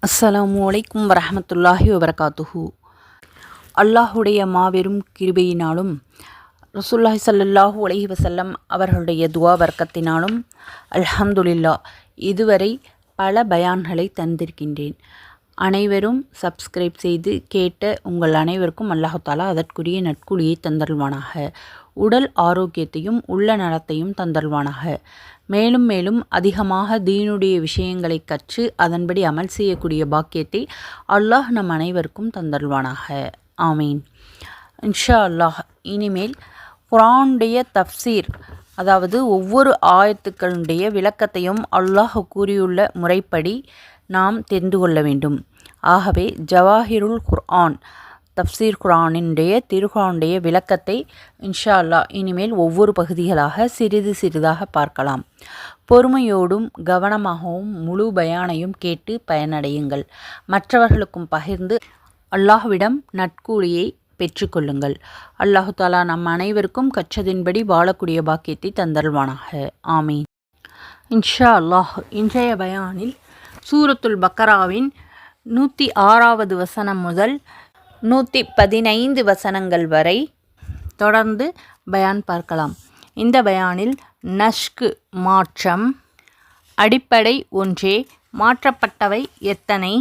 அஸ்ஸலாமு அலைக்கும் வரஹ்மத்துல்லாஹி வபரகாத்துஹு. அல்லாஹுடைய மாபெரும் கிருபையினாலும் ரசூலுல்லாஹி ஸல்லல்லாஹு அலைஹி வஸல்லம் அவர்களுடைய துவா வர்க்கத்தினாலும் அல்ஹம்துலில்லாஹ் இதுவரை பல பயான்களை தந்திருக்கின்றேன். அனைவரும் சப்ஸ்கிரைப் செய்து கேட்ட உங்கள் அனைவருக்கும் அல்லாஹு தாலா அதற்குரிய நற்கூலியை தந்தருள்வானாக. உடல் ஆரோக்கியத்தையும் உள்ள நலத்தையும் தந்தருள்வானாக. மேலும் மேலும் அதிகமாக தீனுடைய விஷயங்களை கற்று அதன்படி அமல் செய்யக்கூடிய பாக்கியத்தை அல்லாஹ் நம் அனைவருக்கும் தந்தருள்வானாக. ஆமீன். இன்ஷா அல்லாஹ் இனிமேல் குர்ஆனுடைய தஃப்சீர், அதாவது ஒவ்வொரு ஆயத்துக்களுடைய விளக்கத்தையும் அல்லாஹ் கூறியுள்ள முறைப்படி நாம் தெரிந்து கொள்ள வேண்டும். ஆகவே ஜவாஹிருல் குர்ஆன் தஃப்சீர் குர்ஆனுடைய திருக்குர்ஆனுடைய விளக்கத்தை இன்ஷா அல்லாஹ் இனிமேல் ஒவ்வொரு பகுதிகளாக சிறிது சிறிதாக பார்க்கலாம். பொறுமையோடும் கவனமாகவும் முழு பயானையும் கேட்டு பயனடையுங்கள். மற்றவர்களுக்கும் பகிர்ந்து அல்லாஹ்விடம் நற்கூலியை பெற்றுக்கொள்ளுங்கள். அல்லாஹு தாலா நம் அனைவருக்கும் கற்றதின்படி வாழக்கூடிய பாக்கியத்தை தந்தருள்வானாக. ஆமீன். இன்ஷா அல்லாஹ் இன்றைய பயானில் சூரத்துல் பக்கராவின் 106வது வசனம் முதல் 115 வசனங்கள் வரை தொடர்ந்து பயான் பார்க்கலாம். இந்த பயானில் நஷ்கு மாற்றம், அடிப்படை ஒன்றே, மாற்றப்பட்டவை எத்தனை,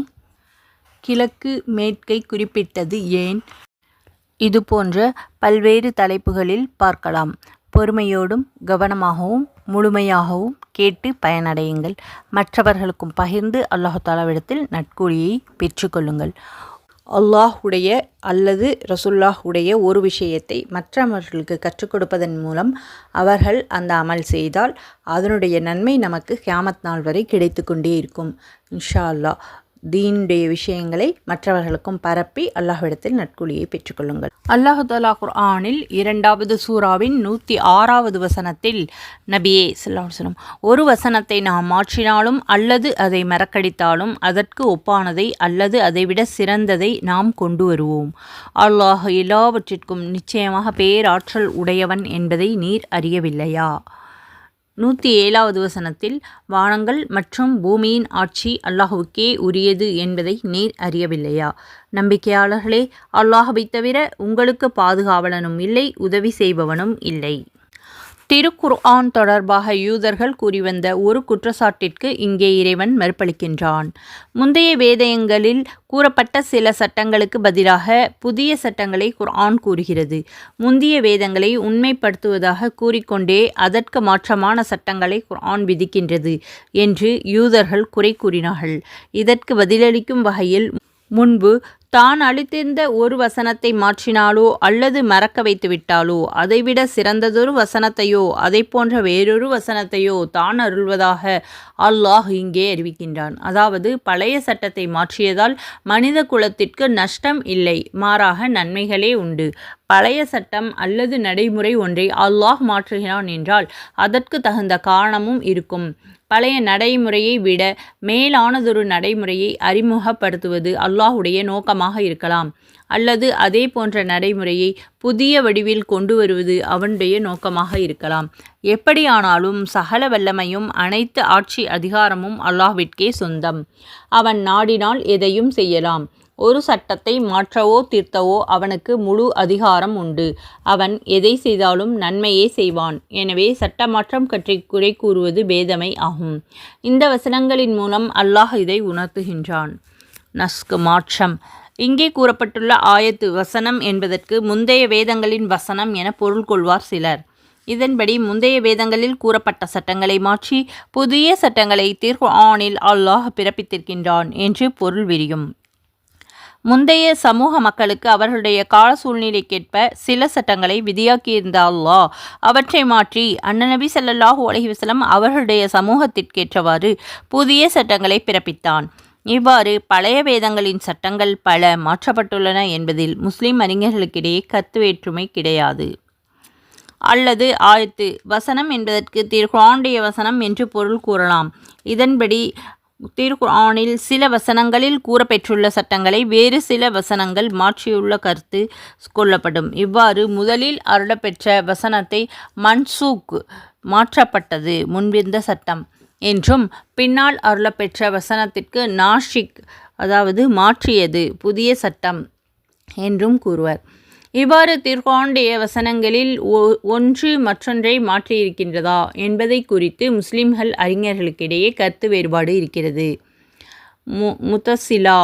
கிழக்கு மேற்கை குறிப்பிட்டது ஏன், இது போன்ற பல்வேறு தலைப்புகளில் பார்க்கலாம். பொறுமையோடும் கவனமாகவும் முழுமையாகவும் கேட்டு பயனடையுங்கள். மற்றவர்களுக்கும் பகிர்ந்து அல்லாஹு தாலாவிடத்தில் நற்கூலியை பெற்றுக்கொள்ளுங்கள். அல்லாஹுடைய அல்லது ரசூலுல்லாஹுடைய ஒரு விஷயத்தை மற்றவர்களுக்கு கற்றுக் கொடுப்பதன் மூலம் அவர்கள் அந்த அமல் செய்தால் அதனுடைய நன்மை நமக்கு கியாமத் நாள் வரை கிடைத்து கொண்டே இருக்கும். இன்ஷா அல்லாஹ் தீனுடைய விஷயங்களை மற்றவர்களுக்கும் பரப்பி அல்லாஹ்விடத்தில் நற்கூலியை பெற்றுக்கொள்ளுங்கள். அல்லாஹு தஆலா குர்ஆனில் 2வது சூராவின் 106வது வசனத்தில் நபியே ஸல்லல்லாஹு அலைஹி வஸல்லம், ஒரு வசனத்தை நாம் மாற்றினாலும் அல்லது அதை மறக்கடித்தாலும் அதற்கு ஒப்பானதை அல்லது அதைவிட சிறந்ததை நாம் கொண்டு வருவோம். அல்லாஹ் எல்லாவற்றிற்கும் நிச்சயமாக பேராற்றல் உடையவன் என்பதை நீர் அறியவில்லையா? 107வது வசனத்தில் வானங்கள் மற்றும் பூமியின் ஆட்சி அல்லாஹுக்கே உரியது என்பதை நீர் அறியவில்லையா? நம்பிக்கையாளர்களே, அல்லாஹ்வை தவிர உங்களுக்கு பாதுகாவலனும் இல்லை, உதவி செய்பவனும் இல்லை. திருக்குர்ஆன் தொடர்பாக யூதர்கள் கூறிவந்த ஒரு குற்றச்சாட்டிற்கு இங்கே இறைவன் மறுப்பளிக்கின்றான். முந்தைய வேதங்களில் கூறப்பட்ட சில சட்டங்களுக்கு பதிலாக புதிய சட்டங்களை குர்ஆன் கூறுகிறது. முந்தைய வேதங்களை உண்மைப்படுத்துவதாக கூறிக்கொண்டே அதற்கு மாற்றமான சட்டங்களை குர்ஆன் விதிக்கின்றது என்று யூதர்கள் குறை கூறினார்கள். இதற்கு பதிலளிக்கும் வகையில் முன்பு தான் அளித்திருந்த ஒரு வசனத்தை மாற்றினாலோ அல்லது மறக்க வைத்துவிட்டாலோ அதைவிட சிறந்ததொரு வசனத்தையோ அதை போன்ற வேறொரு வசனத்தையோ தான் அருள்வதாக அல்லாஹ் இங்கே அறிவிக்கின்றான். அதாவது பழைய சட்டத்தை மாற்றியதால் மனித குலத்திற்கு நஷ்டம் இல்லை, மாறாக நன்மைகளே உண்டு. பழைய சட்டம் அல்லது நடைமுறை ஒன்றை அல்லாஹ் மாற்றுகிறான் என்றால் அதற்கு தகுந்த காரணமும் இருக்கும். பழைய நடைமுறையை விட மேலானதொரு நடைமுறையை அறிமுகப்படுத்துவது அல்லாஹுடைய நோக்கமாக இருக்கலாம், அல்லது அதே போன்ற நடைமுறையை புதிய வடிவில் கொண்டு வருவது அவனுடைய நோக்கமாக இருக்கலாம். எப்படியானாலும் சகல வல்லமையும் அனைத்து ஆட்சி அதிகாரமும் அல்லாஹ்விற்கே சொந்தம். அவன் நாடினால் எதையும் செய்யலாம். ஒரு சட்டத்தை மாற்றவோ திருத்தவோ அவனுக்கு முழு அதிகாரம் உண்டு. அவன் எதை செய்தாலும் நன்மையே செய்வான். எனவே சட்ட மாற்றம் பற்றி குறை கூறுவது பேதமை ஆகும். இந்த வசனங்களின் மூலம் அல்லாஹ் இதை உணர்த்துகின்றான். நஸ்க் மாற்றம் இங்கே கூறப்பட்டுள்ள ஆயத்து வசனம் என்பதற்கு முந்தைய வேதங்களின் வசனம் என பொருள் கொள்வார் சிலர். இதன்படி முந்தைய வேதங்களில் கூறப்பட்ட சட்டங்களை மாற்றி புதிய சட்டங்களை திருக்குர்ஆனில் அல்லாஹ் பிறப்பித்திருக்கின்றான் என்று பொருள் விரியும். முந்தைய சமூக மக்களுக்கு அவர்களுடைய கால சூழ்நிலைக்கேற்ப சில சட்டங்களை விதியாக்கியிருந்த அல்லாஹ் அவற்றை மாற்றி அன்னநபி ஸல்லல்லாஹு அலைஹி வஸல்லம் அவர்களுடைய சமூகத்திற்கேற்றவாறு புதிய சட்டங்களை பிறப்பித்தான். இவ்வாறு பழைய வேதங்களின் சட்டங்கள் பல மாற்றப்பட்டுள்ளன என்பதில் முஸ்லிம் அறிஞர்களுக்கிடையே கருத்து வேற்றுமை கிடையாது. அல்லது ஆயத்து வசனம் என்பதற்கு திருக்குர்ஆனுடைய வசனம் என்று பொருள் கூறலாம். இதன்படி திருக்குர்ஆனில் சில வசனங்களில் கூறப்பெற்றுள்ள சட்டங்களை வேறு சில வசனங்கள் மாற்றியுள்ள கருத்து கொள்ளப்படும். இவ்வாறு முதலில் அருளப்பெற்ற வசனத்தை மன்சூக், மாற்றப்பட்டது, முன்பிருந்த சட்டம், என்றும் பின்னால் அருளப்பெற்ற வசனத்திற்கு நாஷிக் அதாவது மாற்றியது புதிய சட்டம் என்றும் கூறுவர். இவ்வாறு திருக்குர்ஆனுடைய வசனங்களில் ஒன்று மற்றொன்றை மாற்றியிருக்கின்றதா என்பதை குறித்து முஸ்லிம்கள் அறிஞர்களுக்கிடையே கருத்து வேறுபாடு இருக்கிறது. முத்தசிலா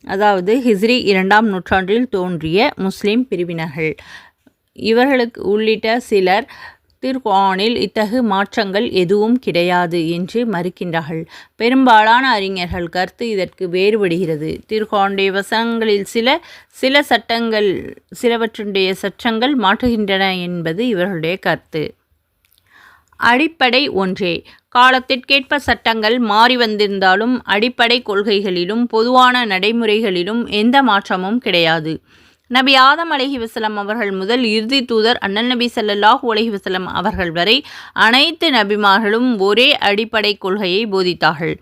அதாவது ஹிஜ்ரி 2ஆம் நூற்றாண்டில் தோன்றிய முஸ்லிம் பிரிவினர்கள் இவர்களுக்கு உள்ளிட்ட சிலர் திருக்குர்ஆனில் இத்தகு மாற்றங்கள் எதுவும் கிடையாது என்று மறுக்கின்றார்கள். பெரும்பாலான அறிஞர்கள் கருத்து இதற்கு வேறுபடுகிறது. திருக்குர்ஆனுடைய வசனங்களில் சில சட்டங்கள் சிலவற்றுடைய சட்டங்கள் மாற்றுகின்றன என்பது இவர்களுடைய கருத்து. அடிப்படை ஒன்றே. காலத்திற்கேற்ப சட்டங்கள் மாறி வந்திருந்தாலும் அடிப்படை கொள்கைகளிலும் பொதுவான நடைமுறைகளிலும் எந்த மாற்றமும் கிடையாது. நபி ஆதம் அலைஹிவஸல்லம் அவர்கள் முதல் இறுதி தூதர் அண்ணல் நபி ஸல்லல்லாஹு அலைஹி வஸல்லம் அவர்கள் வரை அனைத்து நபிமார்களும் ஒரே அடிப்படை கொள்கையை போதித்தார்கள்.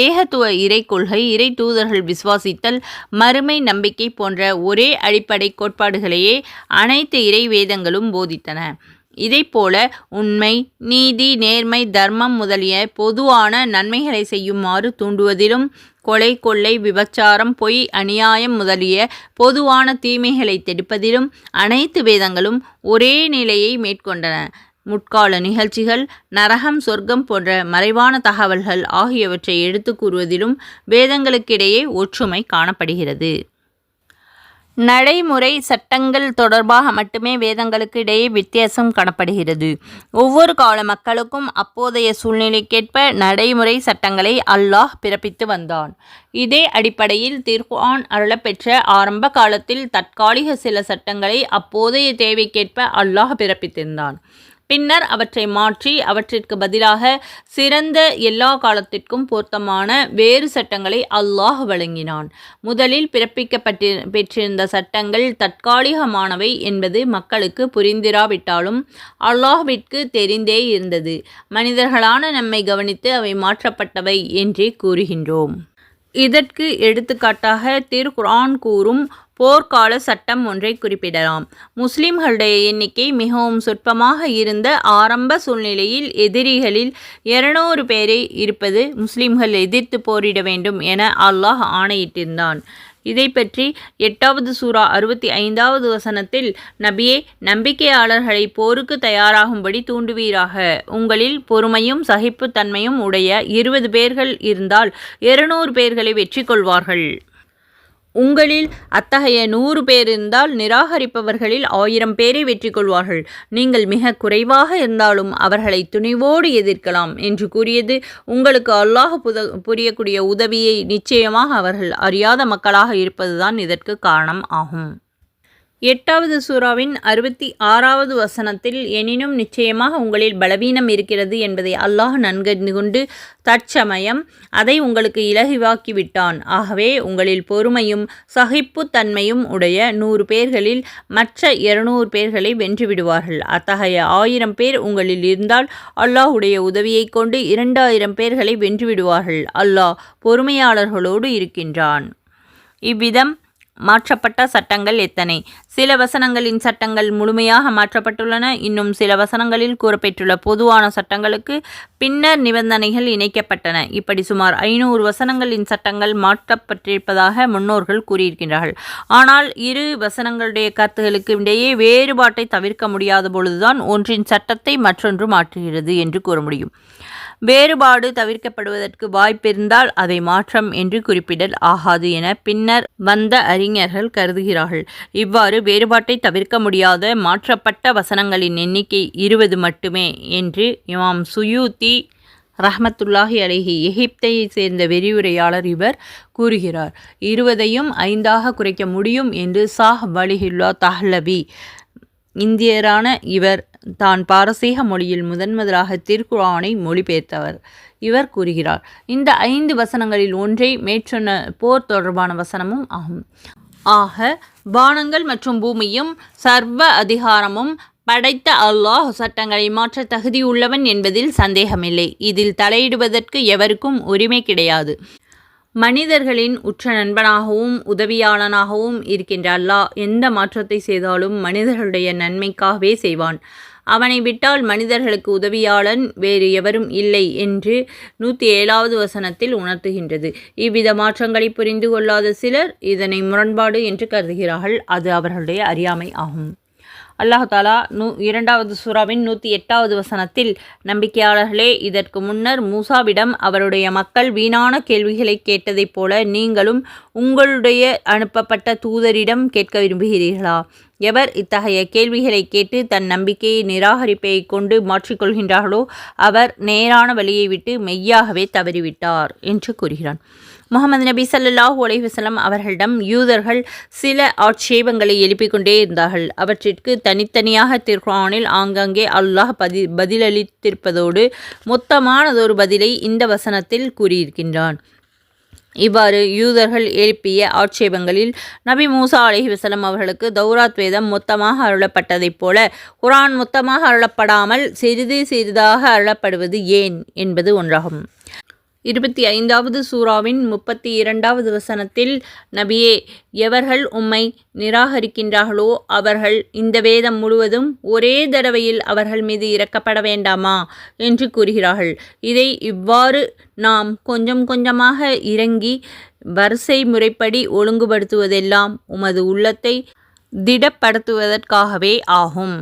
ஏகத்துவ இறை கொள்கை, இறை தூதர்கள் விசுவாசித்தல், மறுமை நம்பிக்கை போன்ற ஒரே அடிப்படை கோட்பாடுகளையே அனைத்து இறை வேதங்களும் போதித்தன. இதைப்போல உண்மை, நீதி, நேர்மை, தர்மம் முதலிய பொதுவான நன்மைகளை செய்யுமாறு தூண்டுவதிலும், கொலை, கொள்ளை, விபச்சாரம், பொய், அநியாயம் முதலிய பொதுவான தீமைகளை தடுப்பதிலும் அனைத்து வேதங்களும் ஒரே நிலையை மேற்கொண்டன. முற்கால நிகழ்ச்சிகள், நரகம், சொர்க்கம் போன்ற மறைவான தகவல்கள் ஆகியவற்றை எடுத்து கூறுவதிலும் வேதங்களுக்கிடையே ஒற்றுமை காணப்படுகிறது. நடைமுறை சட்டங்கள் தொடர்பாக மட்டுமே வேதங்களுக்கு இடையே வித்தியாசம் காணப்படுகிறது. ஒவ்வொரு கால மக்களுக்கும் அப்போதைய சூழ்நிலைக்கேற்ப நடைமுறை சட்டங்களை அல்லாஹ் பிறப்பித்து வந்தான். இதே அடிப்படையில் திருக்குர்ஆன் அருளப்பெற்ற ஆரம்ப காலத்தில் தற்காலிக சில சட்டங்களை அப்போதைய தேவைக்கேற்ப அல்லாஹ் பிறப்பித்திருந்தான். பின்னர் அவற்றை மாற்றி அவற்றிற்கு பதிலாக சிறந்த எல்லா காலத்திற்கும் பொருத்தமான வேறு சட்டங்களை அல்லாஹ் வழங்கினான். முதலில் பெற்றிருந்த சட்டங்கள் தற்காலிகமானவை என்பது மக்களுக்கு புரிந்திராவிட்டாலும் அல்லாஹ்விற்கு தெரிந்தே இருந்தது. மனிதர்களான நம்மை கவனித்து அவை மாற்றப்பட்டவை என்றே கூறுகின்றோம். இதற்கு எடுத்துக்காட்டாக திருக்குர்ஆன் கூறும் போர்க்கால சட்டம் ஒன்றை குறிப்பிடலாம். முஸ்லிம்களுடைய எண்ணிக்கை மிகவும் சொற்பமாக இருந்த ஆரம்ப சூழ்நிலையில் எதிரிகளில் 200 பேரை இருப்பது முஸ்லிம்கள் எதிர்த்து போரிட வேண்டும் என அல்லாஹ் ஆணையிட்டிருந்தான். இதை பற்றி 8வது சூரா 65வது வசனத்தில், நபியே, நம்பிக்கையாளர்களை போருக்கு தயாராகும்படி தூண்டுவீராக. உங்களில் பொறுமையும் சகிப்புத்தன்மையும் உடைய 20 பேர்கள் இருந்தால் 200 பேர்களை வெற்றி கொள்வார்கள். உங்களில் அத்தகைய 100 பேர் இருந்தால் நிராகரிப்பவர்களில் 1000 பேரை வெற்றி கொள்வார்கள். நீங்கள் மிக குறைவாக இருந்தாலும் அவர்களை துணிவோடு எதிர்க்கலாம் என்று கூறியது உங்களுக்கு அல்லாஹ் புரியக்கூடிய உதவியை நிச்சயமாக அவர்கள் அறியாத மக்களாக இருப்பதுதான் இதற்கு காரணம் ஆகும். 8வது சூராவின் 66வது வசனத்தில், எனினும் நிச்சயமாக உங்களில் பலவீனம் இருக்கிறது என்பதை அல்லாஹ் நன்கறிந்து கொண்டு தற்சமயம் அதை உங்களுக்கு இலகுவாக்கிவிட்டான். ஆகவே உங்களில் பொறுமையும் சகிப்புத்தன்மையும் உடைய 100 பேர்களில் மற்ற 200 பேர்களை வென்றுவிடுவார்கள். அத்தகைய 1000 பேர் உங்களில் இருந்தால் அல்லாஹுடைய உதவியை கொண்டு 2000 பேர்களை வென்றுவிடுவார்கள். அல்லாஹ் பொறுமையாளர்களோடு இருக்கின்றான். இவ்விதம் மாற்றப்பட்ட சட்டங்கள் எத்தனை? சில வசனங்களின் சட்டங்கள் முழுமையாக மாற்றப்பட்டுள்ளன. இன்னும் சில வசனங்களில் கூறப்பெற்றுள்ள பொதுவான சட்டங்களுக்கு பின்னர் நிபந்தனைகள் இணைக்கப்பட்டன. இப்படி சுமார் 500 வசனங்களின் சட்டங்கள் மாற்றப்பட்டிருப்பதாக முன்னோர்கள் கூறியிருக்கின்றார்கள். ஆனால் இரு வசனங்களுடைய கருத்துகளுக்கு இடையே வேறுபாட்டை தவிர்க்க முடியாத பொழுதுதான் ஒன்றின் சட்டத்தை மற்றொன்று மாற்றுகிறது என்று கூற முடியும். வேறுபாடு தவிர்க்கப்படுவதற்கு வாய்ப்பிருந்தால் அதை மாற்றம் என்று குறிப்பிடல் ஆகாது என பின்னர் வந்த அறிஞர்கள் கருதுகிறார்கள். இவ்வாறு வேறுபாட்டை தவிர்க்க முடியாத மாற்றப்பட்ட வசனங்களின் எண்ணிக்கை 20 மட்டுமே என்று இமாம் சுயூத்தி ரஹ்மத்துல்லாஹி அலைஹி எகிப்தை சேர்ந்த விரிவுரையாளர் இவர் கூறுகிறார். 20ஐயும் 5ஆக குறைக்க முடியும் என்று சாஹ் வலிஹுல்லா தஹ்லவி இந்தியரான இவர் தான் பாரசீக மொழியில் முதலாக திருக்குர்ஆனை மொழிபெயர்த்தவர். இவர் கூறுகிறார், இந்த 5 வசனங்களில் ஒன்றை மேற்சொன்ன போர் தொடர்பான வசனமும் ஆகும். ஆக வானங்கள் மற்றும் பூமியும் சர்வ அதிகாரமும் படைத்த அல்லாஹ் சட்டங்களை மாற்ற தகுதியுள்ளவன் என்பதில் சந்தேகமில்லை. இதில் தலையிடுவதற்கு எவருக்கும் உரிமை கிடையாது. மனிதர்களின் உற்ற நண்பனாகவும் உதவியாளனாகவும் இருக்கின்ற அல்லாஹ் எந்த மாற்றத்தை செய்தாலும் மனிதர்களுடைய நன்மைக்காகவே செய்வான். அவனை விட்டால் மனிதர்களுக்கு உதவியாளன் வேறு எவரும் இல்லை என்று 107வது வசனத்தில் உணர்த்துகின்றது. இவ்வித மாற்றங்களை புரிந்து கொள்ளாத சிலர் இதனை முரண்பாடு என்று கருதுகிறார்கள். அது அவர்களுடைய அறியாமை ஆகும். அல்லாஹ் தாலா 2வது சூராவின் 108வது வசனத்தில், நம்பிக்கையாளர்களே, இதற்கு முன்னர் மூசாவிடம் அவருடைய மக்கள் வீணான கேள்விகளை கேட்டதைப் போல நீங்களும் உங்களுடைய அனுப்பப்பட்ட தூதரிடம் கேட்க விரும்புகிறீர்களா? எவர் இத்தகைய கேள்விகளை கேட்டு தன் நம்பிக்கையை நிராகரிப்பை கொண்டு மாற்றிக்கொள்கின்றார்களோ அவர் நேரான வழியை விட்டு மெய்யாகவே தவறிவிட்டார் என்று கூறுகிறான். முகமது நபி ஸல்லல்லாஹு அலைஹி வஸல்லம் அவர்களிடம் யூதர்கள் சில ஆட்சேபங்களை எழுப்பிக் கொண்டே இருந்தார்கள். அவற்றிற்கு தனித்தனியாக குர்ஆனில் ஆங்காங்கே அல்லாஹ் பதிலளித்திருப்பதோடு மொத்தமானதொரு பதிலை இந்த வசனத்தில் கூறியிருக்கின்றான். இவ்வாறு யூதர்கள் எழுப்பிய ஆட்சேபங்களில் நபி மூசா அலைஹி வஸல்லம் அவர்களுக்கு தௌராத் வேதம் மொத்தமாக அருளப்பட்டதைப் போல குர்ஆன் மொத்தமாக அருளப்படாமல் சிறிது சிறிதாக அருளப்படுவது ஏன் என்பது ஒன்றாகும். 25வது சூராவின் 32வது வசனத்தில், நபியே, எவர்கள் உம்மை நிராகரிக்கின்றார்களோ அவர்கள் இந்த வேதம் முழுவதும் ஒரே தடவையில் அவர்கள் மீது இறக்கப்பட வேண்டாமா என்று கூறுகிறார்கள். இதை இவ்வாறு நாம் கொஞ்சம் கொஞ்சமாக இறங்கி வரிசை முறைப்படி ஒழுங்குபடுத்துவதெல்லாம் உமது உள்ளத்தை திடப்படுத்துவதற்காகவே ஆகும்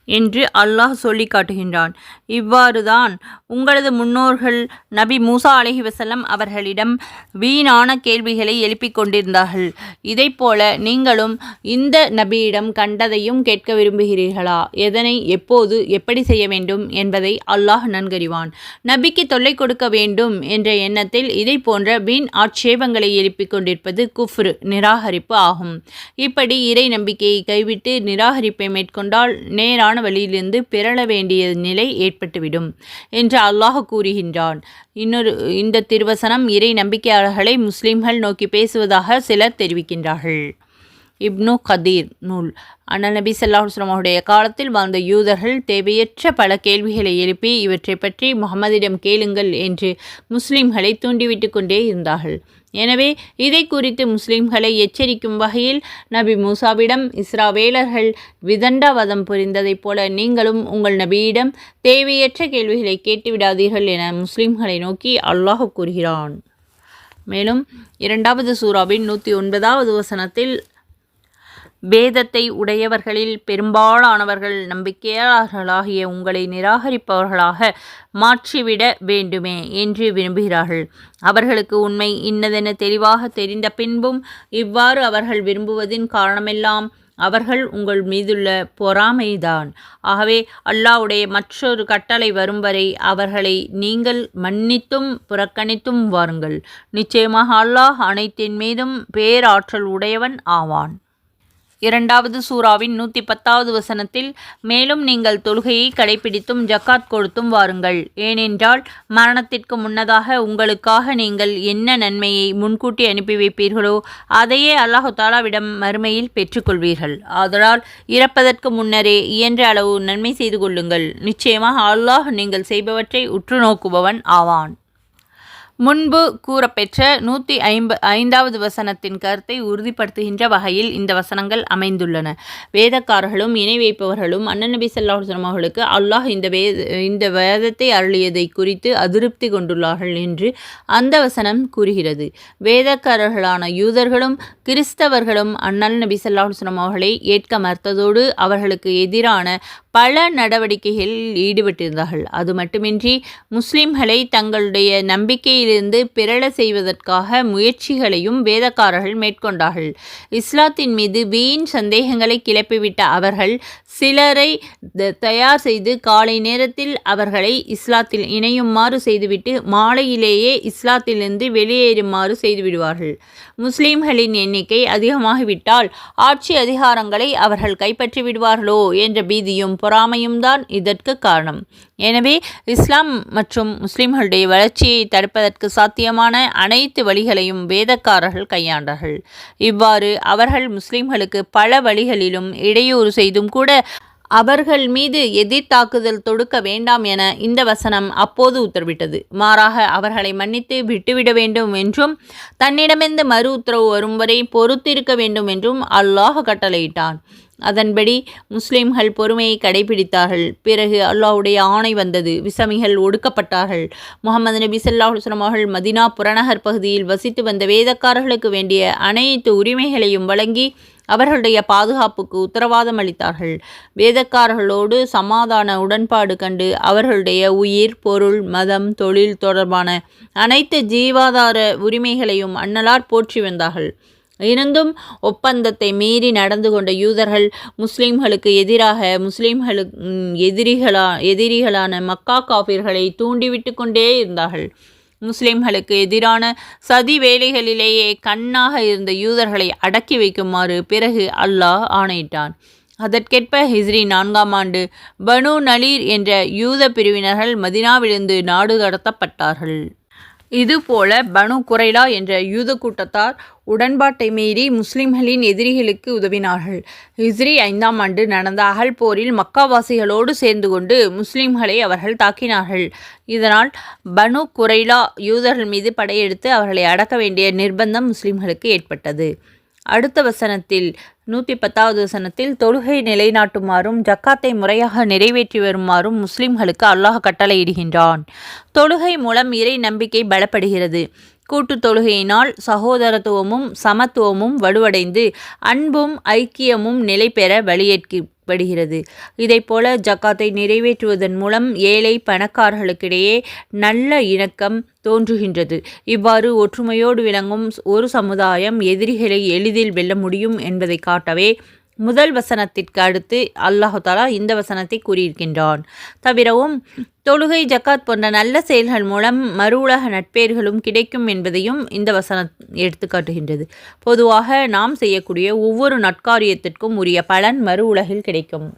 என்று அல்லாஹ் சொல்லி காட்டுகின்றான். இவ்வாறுதான் உங்களது முன்னோர்கள் நபி மூசா அலைஹி வஸல்லம் அவர்களிடம் வீணான கேள்விகளை எழுப்பிக் கொண்டிருந்தார்கள். இதைப்போல நீங்களும் இந்த நபியிடம் கண்டதையும் கேட்க விரும்புகிறீர்களா? எதனை எப்போது எப்படி செய்ய வேண்டும் என்பதை அல்லாஹ் நன்கறிவான். நபிக்கு தொல்லை கொடுக்க வேண்டும் என்ற எண்ணத்தில் இதை போன்ற வீண் ஆட்சேபங்களை எழுப்பிக் கொண்டிருப்பது குஃப்ர், நிராகரிப்பு ஆகும். இப்படி இறை நம்பிக்கையை கைவிட்டு நிராகரிப்பை மேற்கொண்டால் நேரான வழியிலிருந்து பிறழ வேண்டிய நிலை ஏற்பட்டுவிடும் என்று அல்லாஹ் கூறுகின்றான். இந்த திருவசனம் இறை நம்பிக்கையாளர்களை முஸ்லிம்கள் நோக்கி பேசுவதாக சிலர் தெரிவிக்கின்றார்கள். இப்னு கதீர் நூல். அண்ணல் நபி ஸல்லல்லாஹு அலைஹி வஸல்லம் அவருடைய காலத்தில் வாழ்ந்த யூதர்கள் தேவையற்ற பல கேள்விகளை எழுப்பி இவற்றை பற்றி முகமதிடம் கேளுங்கள் என்று முஸ்லிம்களை தூண்டிவிட்டு கொண்டே இருந்தார்கள். எனவே இதை குறித்து முஸ்லிம்களை எச்சரிக்கும் வகையில் நபி மூசாவிடம் இஸ்ராவேலர்கள் விதண்டாவதம் புரிந்ததைப் போல நீங்களும் உங்கள் நபியிடம் தேவையற்ற கேள்விகளை கேட்டுவிடாதீர்கள் என முஸ்லிம்களை நோக்கி அல்லாஹ் கூறுகிறான். மேலும் 2வது சூராவின் 109வது வசனத்தில், வேதத்தை உடையவர்களில் பெரும்பாலானவர்கள் நம்பிக்கையாளர்களாகிய உங்களை நிராகரிப்பவர்களாக மாற்றிவிட வேண்டுமே என்று விரும்புகிறார்கள். அவர்களுக்கு உண்மை இன்னதென தெளிவாக தெரிந்த பின்பும் இவ்வாறு அவர்கள் விரும்புவதின் காரணமெல்லாம் அவர்கள் உங்கள் மீதுள்ள பொறாமைதான். ஆகவே அல்லாஹ்வுடைய மற்றொரு கட்டளை வரும் வரை அவர்களை நீங்கள் மன்னித்தும் புறக்கணித்தும் வாருங்கள். நிச்சயமாக அல்லாஹ் அனைத்தின் மீதும் பேராற்றல் உடையவன் ஆவான். 2வது சூராவின் 110வது வசனத்தில், மேலும் நீங்கள் தொழுகையை கடைபிடித்தும் ஜக்காத் கொடுத்தும் வாருங்கள். ஏனென்றால் மரணத்திற்கு முன்னதாக உங்களுக்காக நீங்கள் என்ன நன்மையை முன்கூட்டி அனுப்பி வைப்பீர்களோ அதையே அல்லாஹ் தாலாவிடம் மறுமையில் பெற்றுக்கொள்வீர்கள். ஆதலால் இறப்பதற்கு முன்னரே இயன்ற அளவு நன்மை செய்து கொள்ளுங்கள். நிச்சயமாக அல்லாஹ் நீங்கள் செய்பவற்றை உற்று நோக்குபவன் ஆவான். முன்பு கூறப்பெற்ற 105வது வசனத்தின் கருத்தை உறுதிப்படுத்துகின்ற வகையில் இந்த வசனங்கள் அமைந்துள்ளன. வேதக்காரர்களும் இணை வைப்பவர்களும் அண்ணன் நபி ஸல்லல்லாஹு அலைஹி வஸல்லம் அவர்களுக்கு அல்லாஹ் இந்த வேதத்தை அருளியதை குறித்து அதிருப்தி கொண்டுள்ளார்கள் என்று அந்த வசனம் கூறுகிறது. வேதக்காரர்களான யூதர்களும் கிறிஸ்தவர்களும் அண்ணன் நபி ஸல்லல்லாஹு அலைஹி வஸல்லம் அவர்களை ஏற்க மறுத்ததோடு அவர்களுக்கு எதிரான பல நடவடிக்கைகளில் ஈடுபட்டிருந்தார்கள். அது மட்டுமின்றி முஸ்லிம்களை தங்களுடைய நம்பிக்கையிலிருந்து பிறழ செய்வதற்காக முயற்சிகளையும் வேதக்காரர்கள் மேற்கொண்டார்கள். இஸ்லாத்தின் மீது வீண் சந்தேகங்களை கிளப்பிவிட்ட அவர்கள் சிலரை தயார் செய்து காலை நேரத்தில் அவர்களை இஸ்லாத்தில் இணையுமாறு செய்துவிட்டு மாலையிலேயே இஸ்லாத்திலிருந்து வெளியேறுமாறு செய்துவிடுவார்கள். முஸ்லிம்களின் எண்ணிக்கை அதிகமாகிவிட்டால் ஆட்சி அதிகாரங்களை அவர்கள் கைப்பற்றி விடுவார்களோ என்ற பீதியும் பொறாமையும் தான் இதற்கு காரணம். எனவே இஸ்லாம் மற்றும் முஸ்லிம்களுடைய வளர்ச்சியை தடுப்பதற்கு சாத்தியமான அனைத்து வழிகளையும் வேதக்காரர்கள் கையாண்டார்கள். இவ்வாறு அவர்கள் முஸ்லிம்களுக்கு பல வழிகளிலும் இடையூறு செய்தும் கூட அவர்கள் மீது எதிர்த்தாக்குதல் தொடுக்க வேண்டாம் என இந்த வசனம் அப்போது உத்தரவிட்டது. மாறாக அவர்களை மன்னித்து விட்டுவிட வேண்டும் என்றும் தன்னிடமிருந்து மறு உத்தரவு வரும் வரை பொறுத்திருக்க வேண்டும் என்றும் அல்லாஹ் கட்டளையிட்டான். அதன்படி முஸ்லிம்கள் பொறுமையை கடைபிடித்தார்கள். பிறகு அல்லாஹ்வுடைய ஆணை வந்தது. விசமிகள் ஒடுக்கப்பட்டார்கள். முகமது நபி ஸல்லல்லாஹு அலைஹி வஸல்லம் அவர்கள் மதீனா புறநகர் பகுதியில் வசித்து வந்த வேதக்காரர்களுக்கு வேண்டிய அனைத்து உரிமைகளையும் வழங்கி அவர்களுடைய பாதுகாப்புக்கு உத்தரவாதம் அளித்தார்கள். வேதக்காரர்களோடு சமாதான உடன்பாடு கண்டு அவர்களுடைய உயிர், பொருள், மதம், தொழில் தொடர்பான அனைத்து ஜீவாதார உரிமைகளையும் அன்னலார் போற்றி வந்தார்கள். இருந்தும் ஒப்பந்தத்தை மீறி நடந்து கொண்ட யூதர்கள் முஸ்லிம்களுக்கு எதிராக எதிரிகளான மக்கா காபிர்களை தூண்டிவிட்டு கொண்டே இருந்தார்கள். முஸ்லிம்களுக்கு எதிரான சதி வேலைகளிலேயே கண்ணாக இருந்த யூதர்களை அடக்கி வைக்குமாறு பிறகு அல்லாஹ் ஆணையிட்டான். அதற்கேற்ப ஹிஜ்ரி 4ஆம் ஆண்டு பனு நலீர் என்ற யூத பிரிவினர்கள் மதினாவிலிருந்து நாடு கடத்தப்பட்டார்கள். இதுபோல பனு குரைலா என்ற யூத கூட்டத்தார் உடன்பாட்டை மீறி முஸ்லிம்களின் எதிரிகளுக்கு உதவினார்கள். ஹிஜ்ரி 5ஆம் ஆண்டு நடந்த அகல் போரில் மக்காவாசிகளோடு சேர்ந்து கொண்டு முஸ்லிம்களை அவர்கள் தாக்கினார்கள். இதனால் பனு குரைலா யூதர்கள் மீது படையெடுத்து அவர்களை அடக்க வேண்டிய நிர்பந்தம் முஸ்லிம்களுக்கு ஏற்பட்டது. அடுத்த வசனத்தில் 110வது வசனத்தில் தொழுகை நிலைநாட்டுமாறும் ஜக்காத்தை முறையாக நிறைவேற்றி வருமாறும் முஸ்லிம்களுக்கு அல்லாஹ் கட்டளையிடுகின்றான். தொழுகை மூலம் இறை நம்பிக்கை பலப்படுகிறது. கூட்டு தொழுகையினால் சகோதரத்துவமும் சமத்துவமும் வலுவடைந்து அன்பும் ஐக்கியமும் நிலை பெற வழியேற்படுகிறது. இதைப்போல ஜக்காத்தை நிறைவேற்றுவதன் மூலம் ஏழை பணக்காரர்களுக்கிடையே நல்ல இணக்கம் தோன்றுகின்றது. இவ்வாறு ஒற்றுமையோடு விளங்கும் ஒரு சமுதாயம் எதிரிகளை எளிதில் வெல்ல முடியும் என்பதை காட்டவே முதல் வசனத்திற்கு அடுத்து அல்லாஹ் தஆலா இந்த வசனத்தை கூறியிருக்கின்றான். தவிரவும் தொழுகை, ஜக்காத் போன்ற நல்ல செயல்கள் மூலம் மறு உலக நட்பேர்களும் கிடைக்கும் என்பதையும் இந்த வசனம் எடுத்துக்காட்டுகின்றது. பொதுவாக நாம் செய்யக்கூடிய ஒவ்வொரு நற்காரியத்திற்கும் உரிய பலன் மறு உலகில் கிடைக்கும்.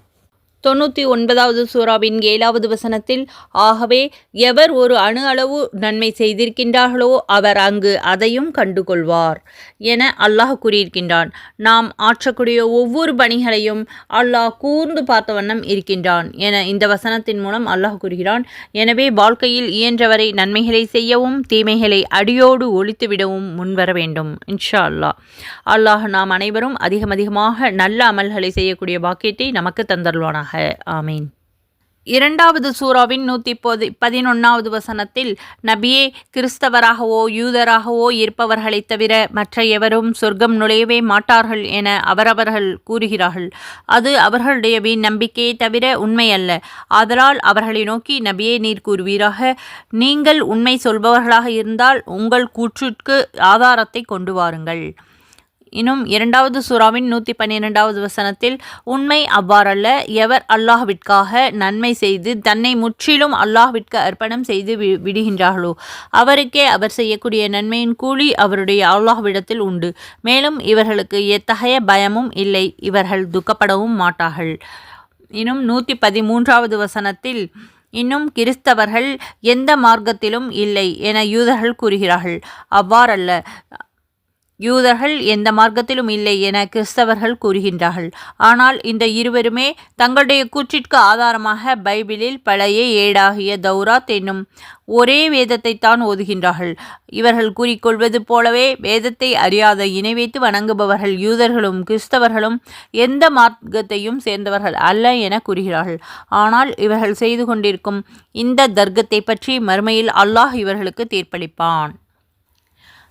99வது சூராவின் 7வது வசனத்தில், ஆகவே எவர் ஒரு அணு அளவு நன்மை செய்திருக்கின்றார்களோ அவர் அங்கு அதையும் கண்டுகொள்வார் என அல்லாஹ் கூறியிருக்கின்றான். நாம் ஆற்றக்கூடிய ஒவ்வொரு பணிகளையும் அல்லாஹ் கூர்ந்து பார்த்த வண்ணம் இருக்கின்றான் என இந்த வசனத்தின் மூலம் அல்லாஹ் கூறுகிறான். எனவே வாழ்க்கையில் இயன்றவரை நன்மைகளை செய்யவும் தீமைகளை அடியோடு ஒழித்துவிடவும் முன்வர வேண்டும். இன்ஷா அல்லாஹ். அல்லாஹ் நாம் அனைவரும் அதிகமாக நல்ல அமல்களை செய்யக்கூடிய பாக்கியத்தை நமக்கு தந்தருள்வானாக. ஆமீன். 2வது சூராவின் 111வது வசனத்தில், நபியே, கிறிஸ்தவராகவோ யூதராகவோ இருப்பவர்களைத் தவிர மற்ற எவரும் சொர்க்கம் நுழையவே மாட்டார்கள் என அவரவர்கள் கூறுகிறார்கள். அது அவர்களுடைய வீண் நம்பிக்கையை தவிர உண்மையல்ல. ஆதலால் அவர்களை நோக்கி, நபியே, நீர் கூறுவீராக, நீங்கள் உண்மை சொல்பவர்களாக இருந்தால் உங்கள் கூற்றுக்கு ஆதாரத்தை கொண்டு வாருங்கள். இன்னும் 2வது சூராவின் 112வது வசனத்தில், உண்மை அவ்வாறல்ல. எவர் அல்லாஹ்விற்காக நன்மை செய்து தன்னை முற்றிலும் அல்லாஹ்விற்கு அர்ப்பணம் செய்து விடுகின்றார்களோ அவருக்கே அவர் செய்யக்கூடிய நன்மையின் கூலி அவருடைய அல்லாஹ்விடத்தில் உண்டு. மேலும் இவர்களுக்கு எத்தகைய பயமும் இல்லை. இவர்கள் துக்கப்படவும் மாட்டார்கள். இன்னும் 113வது வசனத்தில், இன்னும் கிறிஸ்தவர்கள் எந்த மார்க்கத்திலும் இல்லை என யூதர்கள் கூறுகிறார்கள். அவ்வாறல்ல. யூதர்கள் எந்த மார்க்கத்திலும் இல்லை என கிறிஸ்தவர்கள் கூறுகின்றார்கள். ஆனால் இந்த இருவருமே தங்களுடைய கூற்றிற்கு ஆதாரமாக பைபிளில் பழைய ஏடாகிய தௌராத் என்னும் ஒரே வேதத்தை தான் ஓதுகின்றார்கள். இவர்கள் கூறிக்கொள்வது போலவே வேதத்தை அறியாத இணை வைத்து வணங்குபவர்கள் யூதர்களும் கிறிஸ்தவர்களும் எந்த மார்க்கத்தையும் சேர்ந்தவர்கள் அல்ல என கூறுகிறார்கள். ஆனால் இவர்கள் செய்து கொண்டிருக்கும் இந்த தர்க்கத்தை பற்றி மறுமையில் அல்லாஹ் இவர்களுக்கு தீர்ப்பளிப்பான்.